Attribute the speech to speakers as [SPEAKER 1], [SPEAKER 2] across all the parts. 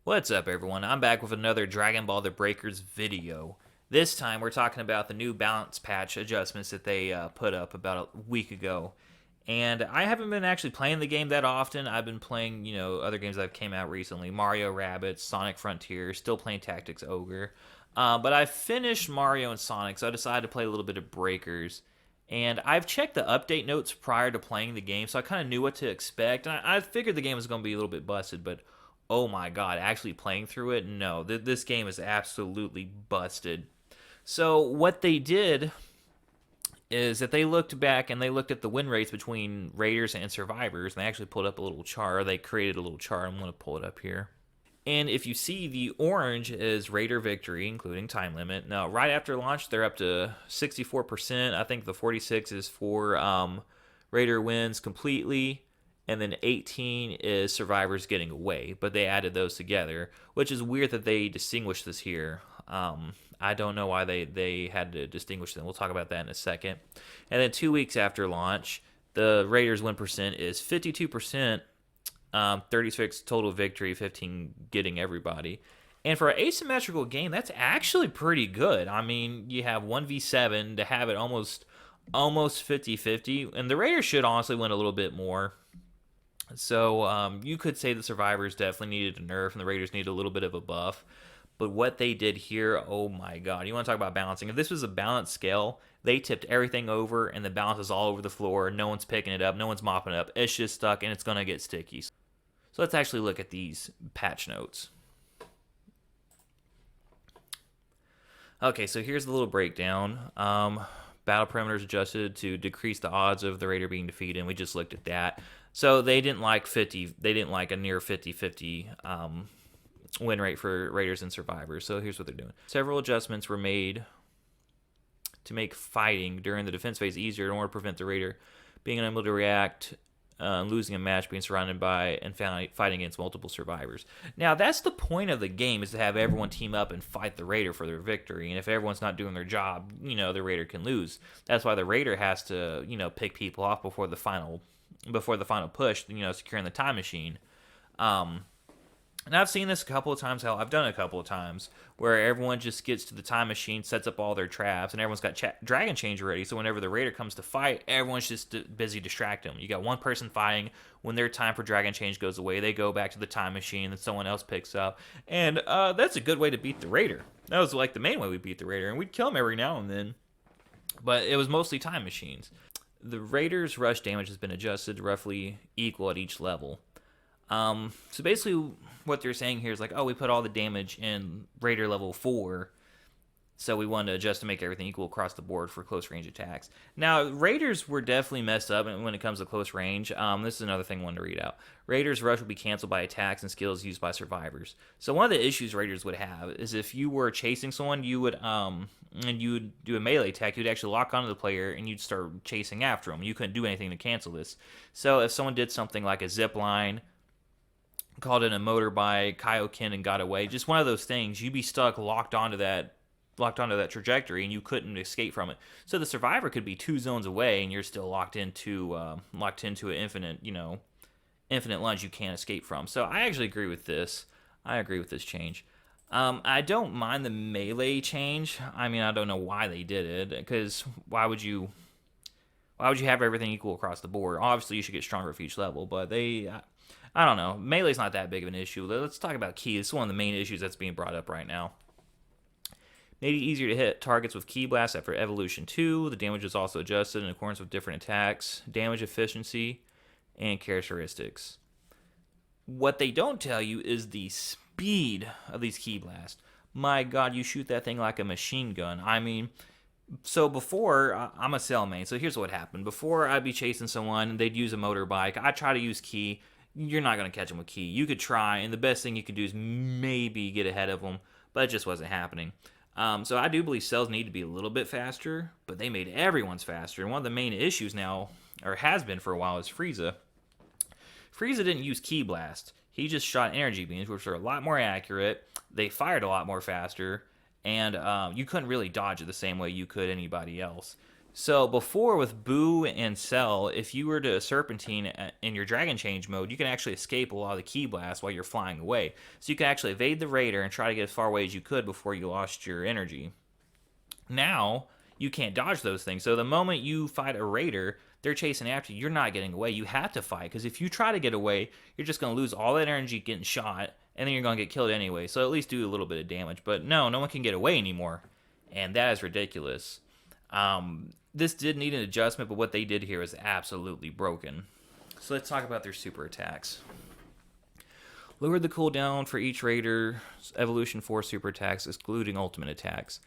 [SPEAKER 1] What's up, everyone? I'm back with another Dragon Ball The Breakers video. This time we're talking about the new balance patch adjustments that they put up about a week ago. And I haven't been actually playing the game that often. I've been playing, other games that came out recently. Mario Rabbids, Sonic Frontier, still playing Tactics Ogre. But I finished Mario and Sonic, so I decided to play a little bit of Breakers. And I've checked the update notes prior to playing the game, so I kind of knew what to expect. And I figured the game was going to be a little bit busted, but oh my god, actually playing through it, no, this game is absolutely busted. So what they did is that they looked back and they looked at the win rates between Raiders and Survivors, and they actually pulled up a little chart. They created a little chart. I'm going to pull it up here. And if you see, the orange is Raider victory, including time limit. Now, right after launch, they're up to 64%. I think the 46 is for Raider wins completely, and then 18 is survivors getting away, but they added those together, which is weird that they distinguished this here. I don't know why they had to distinguish them. We'll talk about that in a second. And then 2 weeks after launch, the Raiders win percent is 52%, 36 total victory, 15 getting everybody. And for an asymmetrical game, that's actually pretty good. I mean, you have 1v7 to have it almost 50-50, and the Raiders should honestly win a little bit more. So you could say the Survivors definitely needed a nerf and the Raiders needed a little bit of a buff. But what they did here, oh my god. You want to talk about balancing. If this was a balanced scale, they tipped everything over and the balance is all over the floor. No one's picking it up. No one's mopping it up. It's just stuck and it's going to get sticky. So let's actually look at these patch notes. Okay, so here's the little breakdown. Battle parameters adjusted to decrease the odds of the Raider being defeated, and we just looked at that. So they didn't like 50. They didn't like a near 50-50 win rate for Raiders and Survivors. So here's what they're doing. Several adjustments were made to make fighting during the defense phase easier in order to prevent the Raider being unable to react, losing a match, being surrounded by, and fighting against multiple survivors. Now, that's the point of the game, is to have everyone team up and fight the Raider for their victory. And if everyone's not doing their job, the Raider can lose. That's why the Raider has to, pick people off before the final push, securing the time machine. And I've seen this a couple of times. Hell, I've done it a couple of times where everyone just gets to the time machine, sets up all their traps, and everyone's got Dragon Change ready. So whenever the Raider comes to fight, everyone's just busy distracting them. You got one person fighting. When their time for Dragon Change goes away, they go back to the time machine that someone else picks up. And that's a good way to beat the Raider. That was like the main way we beat the Raider. And we'd kill him every now and then. But it was mostly time machines. The Raiders' rush damage has been adjusted to roughly equal at each level. So basically what they're saying here is like, oh, we put all the damage in Raider level 4, so we wanted to adjust to make everything equal across the board for close range attacks. Now, Raiders were definitely messed up when it comes to close range. This is another thing I wanted to read out. Raiders' rush will be canceled by attacks and skills used by survivors. So one of the issues Raiders would have is if you were chasing someone, you would and you would do a melee attack, you'd actually lock onto the player and you'd start chasing after them. You couldn't do anything to cancel this. So if someone did something like a zip line, called in a motorbike, Kaioken, and got away, just one of those things, you'd be stuck locked onto that trajectory, and you couldn't escape from it. So the survivor could be 2 zones away, and you're still locked into an infinite lunge you can't escape from. So I actually agree with this. I agree with this change. I don't mind the melee change. I mean, I don't know why they did it, because why would you have everything equal across the board? Obviously, you should get stronger for each level, but I don't know. Melee's not that big of an issue. Let's talk about ki. It's one of the main issues that's being brought up right now. Made it easier to hit targets with Ki Blast after Evolution 2. The damage is also adjusted in accordance with different attacks, damage efficiency, and characteristics. What they don't tell you is the speed of these Ki Blasts. My god, you shoot that thing like a machine gun. I mean, so before, I'm a cell main, so here's what happened. Before, I'd be chasing someone, they'd use a motorbike. I'd try to use Ki. You're not going to catch them with Ki. You could try, and the best thing you could do is maybe get ahead of them, but it just wasn't happening. So I do believe cells need to be a little bit faster, but they made everyone's faster. And one of the main issues now, or has been for a while, is Frieza. Frieza didn't use Ki Blast. He just shot energy beams, which are a lot more accurate. They fired a lot more faster, and you couldn't really dodge it the same way you could anybody else. So before with Boo and Cell, if you were to Serpentine in your Dragon Change mode, you can actually escape a lot of the Key Blasts while you're flying away. So you can actually evade the Raider and try to get as far away as you could before you lost your energy. Now, you can't dodge those things. So the moment you fight a Raider, they're chasing after you. You're not getting away. You have to fight, because if you try to get away, you're just going to lose all that energy getting shot, and then you're going to get killed anyway. So at least do a little bit of damage. But no one can get away anymore, and that is ridiculous. This did need an adjustment, but what they did here is absolutely broken. So let's talk about their super attacks. Lowered the cooldown for each Raider's Evolution 4 super attacks, excluding ultimate attacks.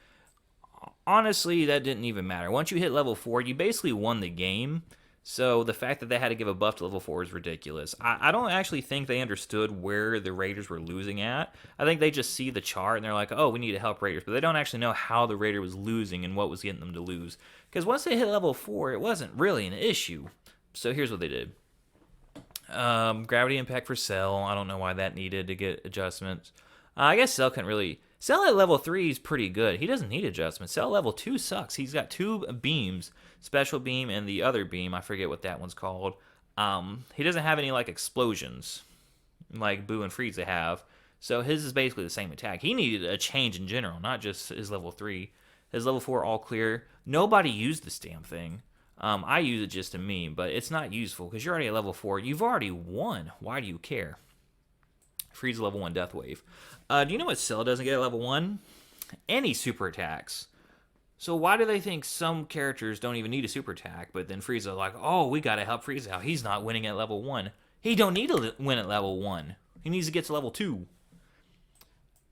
[SPEAKER 1] Honestly, that didn't even matter. Once you hit level 4, you basically won the game. So the fact that they had to give a buff to level 4 is ridiculous. I don't actually think they understood where the Raiders were losing at. I think they just see the chart and they're like, oh, we need to help Raiders. But they don't actually know how the Raider was losing and what was getting them to lose. Because once they hit level 4, it wasn't really an issue. So here's what they did. Gravity Impact for Cell. I don't know why that needed to get adjustments. I guess Cell couldn't really... Cell at level 3 is pretty good. He doesn't need adjustments. Cell level 2 sucks. He's got 2 beams. Special beam and the other beam. I forget what that one's called. He doesn't have any, like, explosions like Boo and Frieza have. So his is basically the same attack. He needed a change in general, not just his level 3. His level 4 all clear. Nobody used this damn thing. I use it just to meme, but it's not useful because you're already at level 4. You've already won. Why do you care? Frieza level 1 Death Wave. Do you know what Cell doesn't get at level 1? Any super attacks. So why do they think some characters don't even need a super attack, but then Frieza like, oh, we gotta help Frieza out. He's not winning at level 1. He don't need to win at level 1. He needs to get to level 2.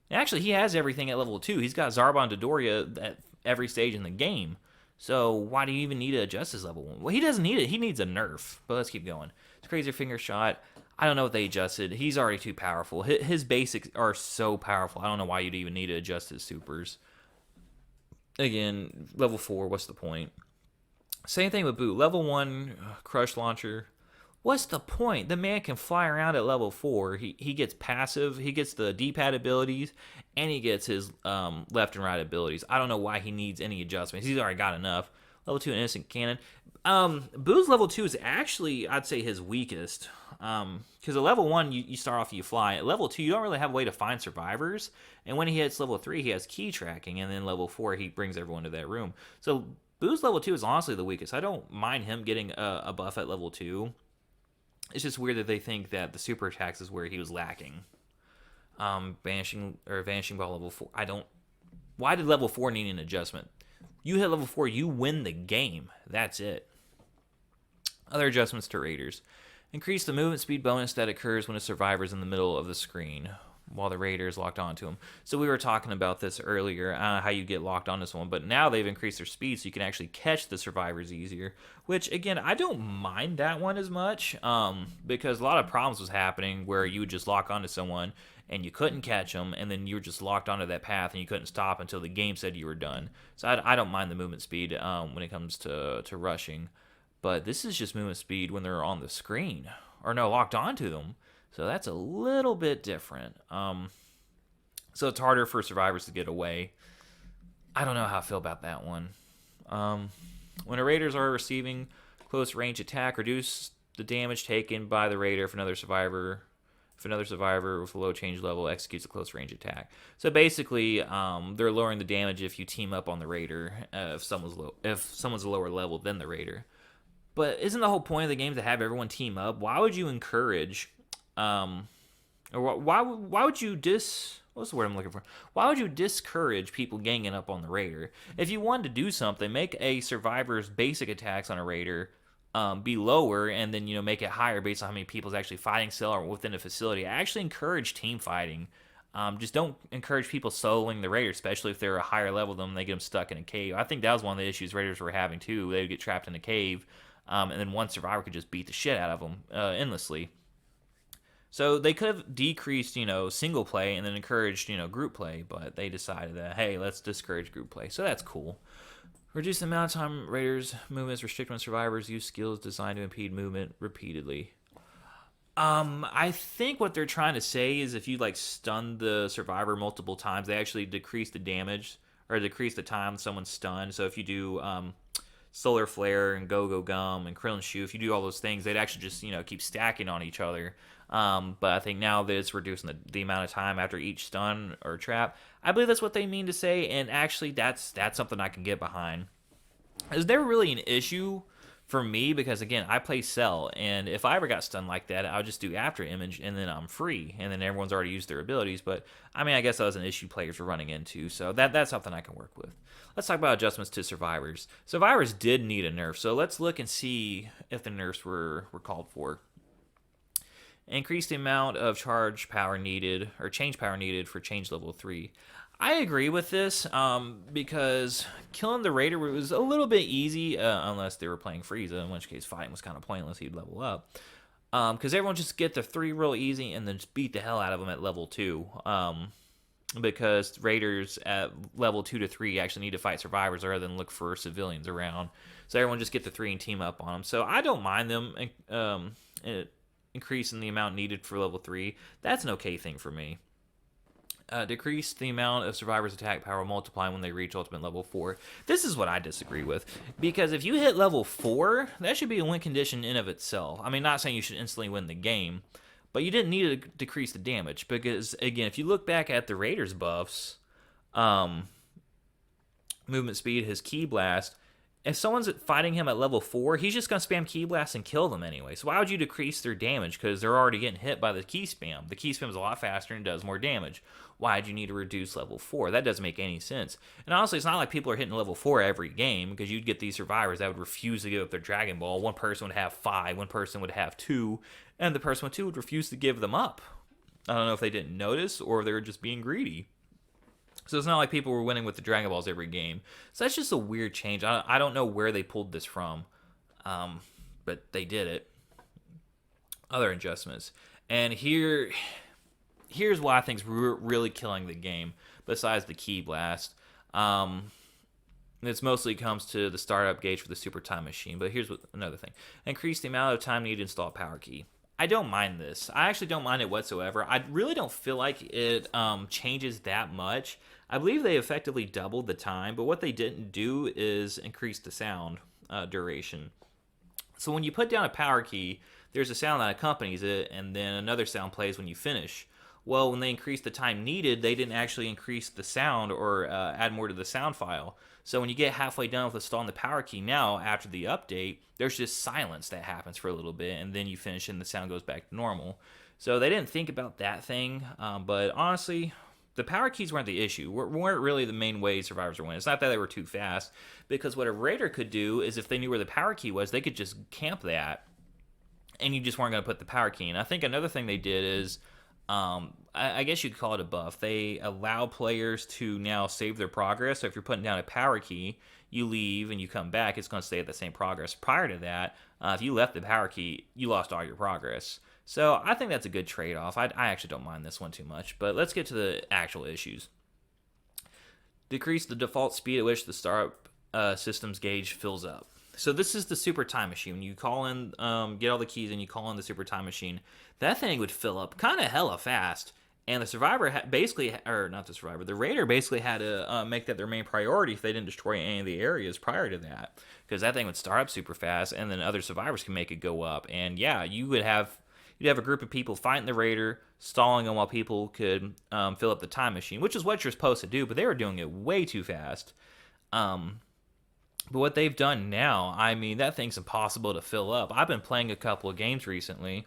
[SPEAKER 1] Actually, he has everything at level 2. He's got Zarbon Dodoria at every stage in the game. So why do you even need to adjust his level 1? Well, he doesn't need it. He needs a nerf. But let's keep going. It's Crazy Finger Shot. I don't know what they adjusted. He's already too powerful. His basics are so powerful. I don't know why you'd even need to adjust his supers. Again, level 4, what's the point? Same thing with Boo. Level 1, Crush Launcher. What's the point? The man can fly around at level 4. He gets passive. He gets the D-pad abilities. And he gets his left and right abilities. I don't know why he needs any adjustments. He's already got enough. Level 2, Innocent Cannon. Boo's level 2 is actually, I'd say, his weakest. Because at level 1, you start off, you fly. At level 2, you don't really have a way to find survivors. And when he hits level 3, he has key tracking. And then level 4, he brings everyone to that room. So Boo's level 2 is honestly the weakest. I don't mind him getting a buff at level 2. It's just weird that they think that the super attacks is where he was lacking. Vanishing Ball level 4. Why did level 4 need an adjustment? You hit level 4, you win the game. That's it. Other adjustments to Raiders. Increase the movement speed bonus that occurs when a survivor is in the middle of the screen while the Raider is locked onto him. So we were talking about this earlier, how you get locked onto someone, but now they've increased their speed so you can actually catch the survivors easier, which, again, I don't mind that one as much, because a lot of problems was happening where you would just lock onto someone and you couldn't catch them, and then you were just locked onto that path and you couldn't stop until the game said you were done. So I don't mind the movement speed when it comes to rushing, but this is just movement speed when they're on the screen, or no, locked onto them. So that's a little bit different. So it's harder for survivors to get away. I don't know how I feel about that one. When the Raiders are receiving close range attack, reduce the damage taken by the Raider if another survivor with a low change level executes a close range attack. So basically, they're lowering the damage if you team up on the Raider if someone's a lower level than the Raider. But isn't the whole point of the game to have everyone team up? Why would you encourage... or why would you what's the word I'm looking for? Why would you discourage people ganging up on the Raider? If you wanted to do something, make a survivor's basic attacks on a Raider be lower, and then make it higher based on how many people's actually fighting Cell or within a facility. I actually encourage team fighting. Just don't encourage people soloing the Raider, especially if they're a higher level than them. They get them stuck in a cave. I think that was one of the issues Raiders were having too. They would get trapped in a cave, and then one survivor could just beat the shit out of them endlessly. So they could have decreased, single play and then encouraged, group play, but they decided that, hey, let's discourage group play. So that's cool. Reduce the amount of time Raiders' movements restrict when survivors use skills designed to impede movement repeatedly. I think what they're trying to say is if you, stun the survivor multiple times, they actually decrease the damage or decrease the time someone's stunned. So if you do, Solar Flare and Go Go Gum and Krillin Shoe, if you do all those things, they'd actually just keep stacking on each other. But I think now that it's reducing the amount of time after each stun or trap, I believe that's what they mean to say, and actually that's something I can get behind. Is there really an issue for me? Because again, I play Cell, and if I ever got stunned like that, I would just do After Image, and then I'm free, and then everyone's already used their abilities. But I mean, I guess that was an issue players were running into, so that's something I can work with. Let's talk about adjustments to Survivors. Survivors did need a nerf, so let's look and see if the nerfs were called for. Increase the amount of charge power needed, or change power needed for change level 3. I agree with this because killing the Raider was a little bit easy, unless they were playing Frieza, in which case fighting was kind of pointless. He'd level up. Because everyone just get the 3 real easy and then just beat the hell out of them at level 2. Because Raiders at level 2 to 3 actually need to fight survivors rather than look for civilians around. So everyone just get the 3 and team up on them. So I don't mind them increasing the amount needed for level 3. That's an okay thing for me. Decrease the amount of survivors' attack power multiplying when they reach ultimate level 4. This is what I disagree with, because if you hit level 4, that should be a win condition in of itself. I mean, not saying you should instantly win the game, but you didn't need to decrease the damage, because again, if you look back at the Raiders buffs, movement speed, his Ki Blast, if someone's fighting him at level 4, he's just going to spam Ki Blast and kill them anyway. So why would you decrease their damage? Because they're already getting hit by the Ki Spam. The Ki Spam is a lot faster and does more damage. Why'd you need to reduce level 4? That doesn't make any sense. And honestly, it's not like people are hitting level 4 every game, because you'd get these survivors that would refuse to give up their Dragon Ball. One person would have 5, one person would have 2, and the person with 2 would refuse to give them up. I don't know if they didn't notice or if they were just being greedy. So it's not like people were winning with the Dragon Balls every game. So that's just a weird change. I don't know where they pulled this from, but they did it. Other adjustments. And here's what I think is really killing the game, besides the Ki Blast. This mostly comes to the startup gauge for the Super Time Machine. But here's another thing. Increase the amount of time needed to install Power Key. I don't mind this. I actually don't mind it whatsoever. I really don't feel like it changes that much. I believe they effectively doubled the time, but what they didn't do is increase the sound duration. So when you put down a power key, there's a sound that accompanies it, and then another sound plays when you finish. Well, when they increased the time needed, they didn't actually increase the sound or add more to the sound file. So when you get halfway done with installing the power key now, after the update, there's just silence that happens for a little bit, and then you finish and the sound goes back to normal. So they didn't think about that thing, but honestly, the power keys weren't the issue. Weren't really the main way survivors were winning. It's not that they were too fast, because what a Raider could do is if they knew where the power key was, they could just camp that, and you just weren't going to put the power key in. I think another thing they did is, I guess you could call it a buff. They allow players to now save their progress. So if you're putting down a power key, you leave and you come back, it's going to stay at the same progress. Prior to that, if you left the power key, you lost all your progress. So I think that's a good trade-off. I actually don't mind this one too much. But let's get to the actual issues. Decrease the default speed at which the startup system's gauge fills up. So this is the Super Time Machine. When you call in, get all the keys and you call in the Super Time Machine, that thing would fill up kind of hella fast. And the survivor the Raider basically had to make that their main priority if they didn't destroy any of the areas prior to that. Because that thing would start up super fast, and then other survivors can make it go up. And yeah, you'd have a group of people fighting the Raider, stalling them while people could fill up the time machine, which is what you're supposed to do, but they were doing it way too fast. But what they've done now, I mean, that thing's impossible to fill up. I've been playing a couple of games recently,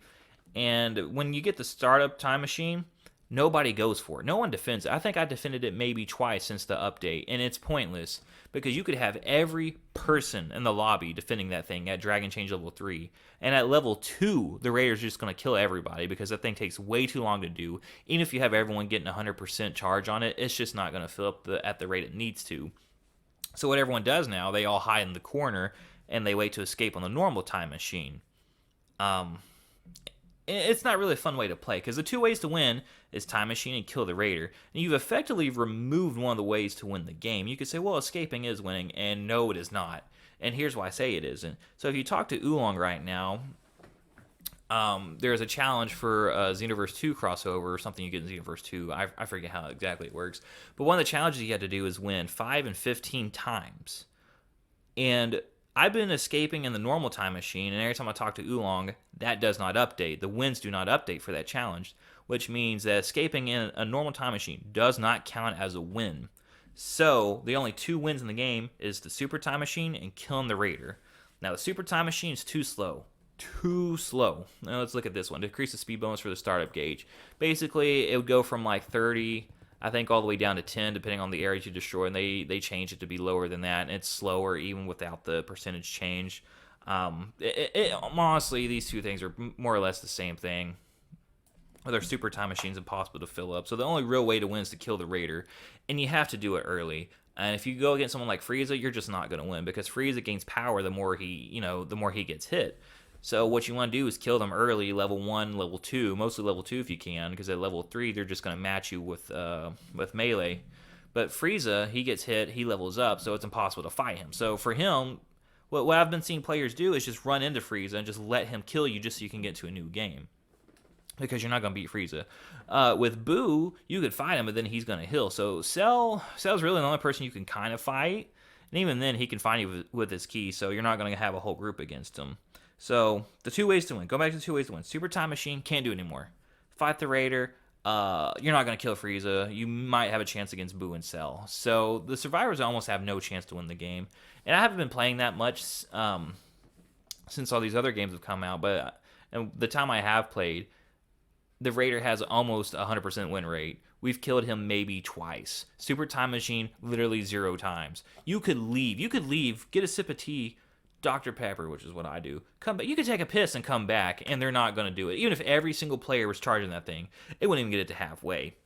[SPEAKER 1] and when you get the startup time machine, nobody goes for it. No one defends it. I think I defended it maybe twice since the update, and it's pointless because you could have every person in the lobby defending that thing at Dragon Change level 3, and at level 2, the Raider's just going to kill everybody because that thing takes way too long to do. Even if you have everyone getting 100% charge on it, it's just not going to fill up at the rate it needs to. So what everyone does now, they all hide in the corner, and they wait to escape on the normal time machine. It's not really a fun way to play, because the two ways to win is time machine and kill the Raider. And you've effectively removed one of the ways to win the game. You could say, well, escaping is winning, and no, it is not. And here's why I say it isn't. So if you talk to Oolong right now, there's a challenge for Xenoverse 2 crossover, or something you get in Xenoverse 2. I forget how exactly it works. But one of the challenges you had to do is win 5 and 15 times. And I've been escaping in the normal time machine, and every time I talk to Oolong, that does not update. The wins do not update for that challenge, which means that escaping in a normal time machine does not count as a win. So the only 2 wins in the game is the super time machine and killing the raider. Now the super time machine is too slow. Too slow. Now let's look at this one. Decrease the speed bonus for the startup gauge. Basically, it would go from like 30, I think, all the way down to 10, depending on the areas you destroy, and they changed it to be lower than that, and it's slower even without the percentage change. Honestly, these two things are more or less the same thing. Their super time machine's impossible to fill up, so the only real way to win is to kill the raider, and you have to do it early. And if you go against someone like Frieza, you're just not going to win, because Frieza gains power the more he gets hit. So what you want to do is kill them early, level 1, level 2, mostly level 2 if you can, because at level 3 they're just going to match you with melee. But Frieza, he gets hit, he levels up, so it's impossible to fight him. So for him, what I've been seeing players do is just run into Frieza and just let him kill you just so you can get to a new game, because you're not going to beat Frieza. With Boo, you could fight him, but then he's going to heal. So Cell's really the only person you can kind of fight, and even then he can find you with his ki, so you're not going to have a whole group against him. So the 2 ways to win. Go back to the 2 ways to win. Super time machine, can't do it anymore. Fight the raider. You're not going to kill Frieza. You might have a chance against Boo and Cell. So the survivors almost have no chance to win the game. And I haven't been playing that much since all these other games have come out, but and the time I have played, the raider has almost 100% win rate. We've killed him maybe twice. Super time machine, literally 0 times. You could leave, get a sip of tea, Dr. Pepper, which is what I do. Come back. You could take a piss and come back, and they're not going to do it. Even if every single player was charging that thing, it wouldn't even get it to halfway.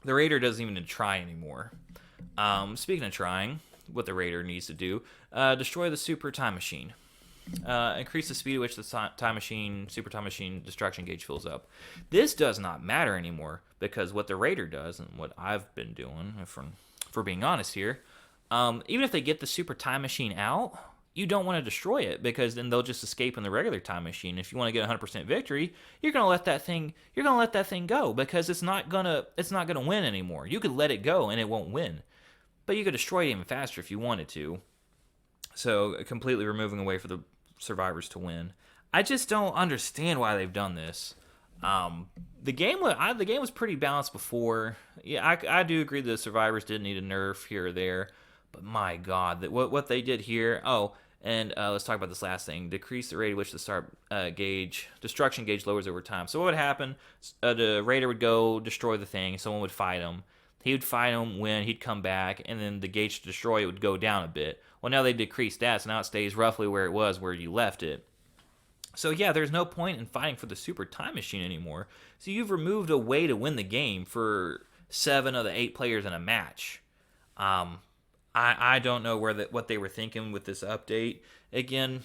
[SPEAKER 1] The raider doesn't even try anymore. Speaking of trying, what the raider needs to do, destroy the super time machine. Increase the speed at which the super time machine destruction gauge fills up. This does not matter anymore, because what the raider does, and what I've been doing, for being honest here, even if they get the super time machine out, you don't want to destroy it, because then they'll just escape in the regular time machine. If you want to get 100% victory, you're gonna let that thing go, because it's not gonna win anymore. You could let it go and it won't win, but you could destroy it even faster if you wanted to. So completely removing a way for the survivors to win. I just don't understand why they've done this. The game was pretty balanced before. Yeah, I do agree that the survivors did need a nerf here or there. But my God, what they did here. Oh, and let's talk about this last thing. Decrease the rate at which the destruction gauge lowers over time. So what would happen? The raider would go destroy the thing. Someone would fight him. He would fight him, win. He'd come back, and then the gauge to destroy it would go down a bit. Well, now they decreased that, so now it stays roughly where it was, where you left it. So yeah, there's no point in fighting for the super time machine anymore. So you've removed a way to win the game for 7 of the 8 players in a match. I don't know what they were thinking with this update. Again,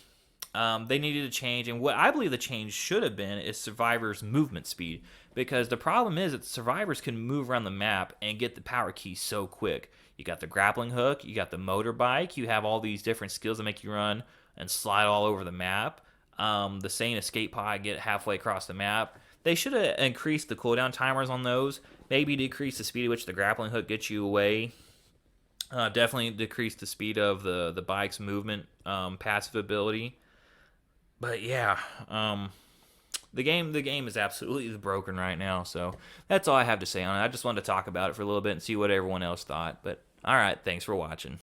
[SPEAKER 1] they needed to change, and what I believe the change should have been is survivors' movement speed, because the problem is that the survivors can move around the map and get the power key so quick. You got the grappling hook, you got the motorbike, you have all these different skills that make you run and slide all over the map. The Saiyan escape pod, get halfway across the map. They should have increased the cooldown timers on those, maybe decrease the speed at which the grappling hook gets you away. Definitely decrease the speed of the bike's movement passive ability. But yeah, the game is absolutely broken right now. So that's all I have to say on it. I just wanted to talk about it for a little bit and see what everyone else thought. But all right, thanks for watching.